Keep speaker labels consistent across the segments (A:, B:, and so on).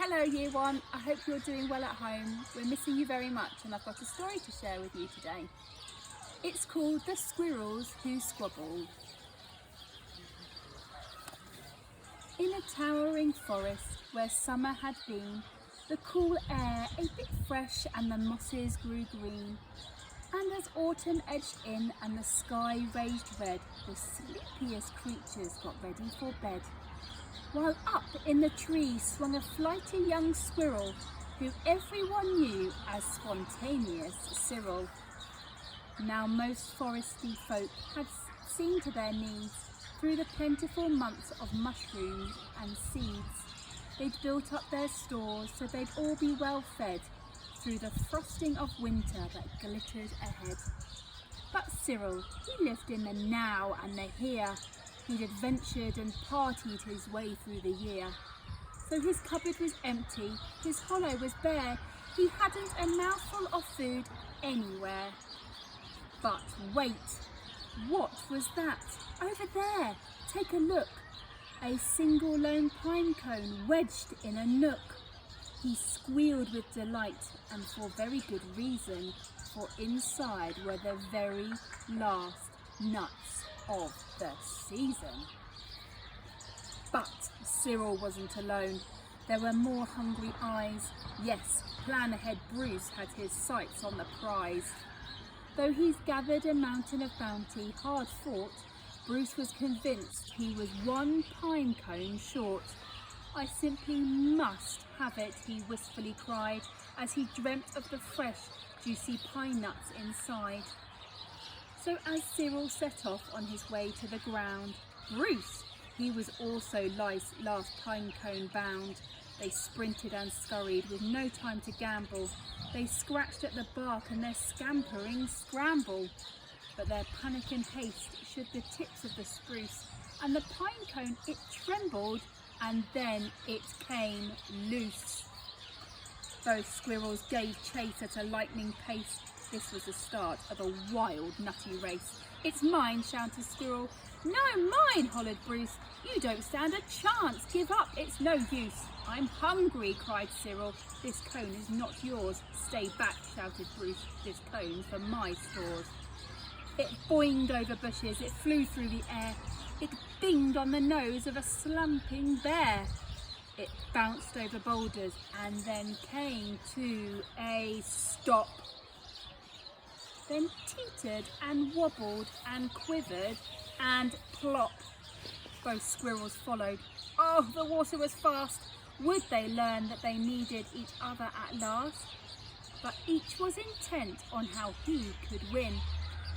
A: Hello Year 1, I hope you're doing well at home. We're missing you very much and I've got a story to share with you today. It's called The Squirrels Who Squabbled. In a towering forest where summer had been, the cool air a bit fresh and the mosses grew green. And as autumn edged in and the sky raged red, the sleepiest creatures got ready for bed. While up in the tree swung a flighty young squirrel, who everyone knew as spontaneous Cyril. Now most foresty folk had seen to their needs through the plentiful months of mushrooms and seeds. They'd built up their stores so they'd all be well fed through the frosting of winter that glittered ahead. But Cyril, he lived in the now and the here. He'd adventured and partied his way through the year. So his cupboard was empty, his hollow was bare, he hadn't a mouthful of food anywhere. But wait, what was that? Over there, take a look. A single lone pine cone wedged in a nook. He squealed with delight, and for very good reason, for inside were the very last nuts of the season. But Cyril wasn't alone. There were more hungry eyes. Yes, plan ahead Bruce had his sights on the prize. Though he's gathered a mountain of bounty, hard fought, Bruce was convinced he was one pine cone short. I simply must have it, he wistfully cried, as he dreamt of the fresh, juicy pine nuts inside. So as Cyril set off on his way to the ground, Bruce, he was also last pine cone bound. They sprinted and scurried with no time to gamble. They scratched at the bark and their scampering scramble. But their panic and haste shook the tips of the spruce, and the pine cone, it trembled, and then it came loose. Both squirrels gave chase at a lightning pace. This was the start of a wild, nutty race. "It's mine," shouted Squirrel. "No, mine," hollered Bruce. "You don't stand a chance. Give up, it's no use." "I'm hungry," cried Cyril. "This cone is not yours." "Stay back," shouted Bruce. "This cone's for my stores." It boinged over bushes, it flew through the air. It binged on the nose of a slumping bear. It bounced over boulders and then came to a stop. Then teetered and wobbled and quivered and plop. Both squirrels followed. Oh, the water was fast. Would they learn that they needed each other at last? But each was intent on how he could win,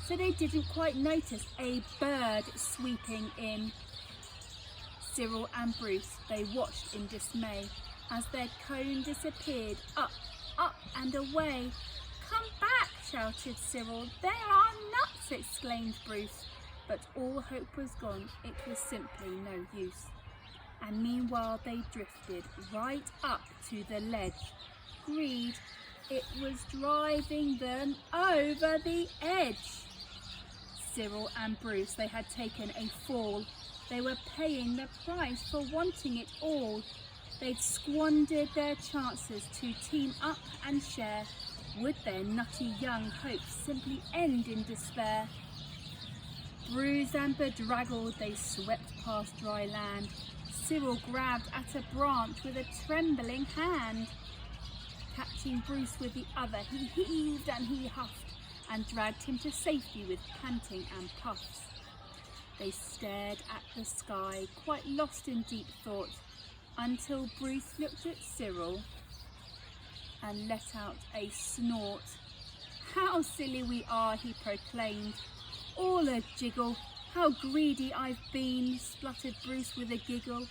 A: so they didn't quite notice a bird sweeping in. Cyril and Bruce, they watched in dismay as their cone disappeared up, up and away. "Come back," shouted Cyril. "There are nuts," exclaimed Bruce. But all hope was gone. It was simply no use. And meanwhile they drifted right up to the ledge. Greed, it was driving them over the edge. Cyril and Bruce, they had taken a fall. They were paying the price for wanting it all. They'd squandered their chances to team up and share. Would their nutty young hopes simply end in despair? Bruised and bedraggled, they swept past dry land. Cyril grabbed at a branch with a trembling hand. Catching Bruce with the other, he heaved and he huffed and dragged him to safety with panting and puffs. They stared at the sky, quite lost in deep thought, until Bruce looked at Cyril and let out a snort. "How silly we are," he proclaimed. "All a jiggle. How greedy I've been," spluttered Bruce with a giggle.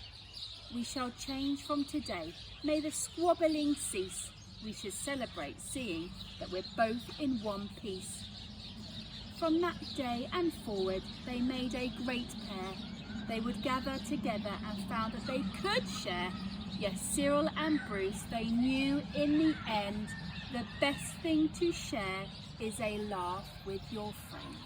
A: "We shall change from today. May the squabbling cease. We should celebrate seeing that we're both in one piece." From that day and forward they made a great pair. They would gather together and found that they could share. Yes, Cyril and Bruce, they knew in the end the best thing to share is a laugh with your friend.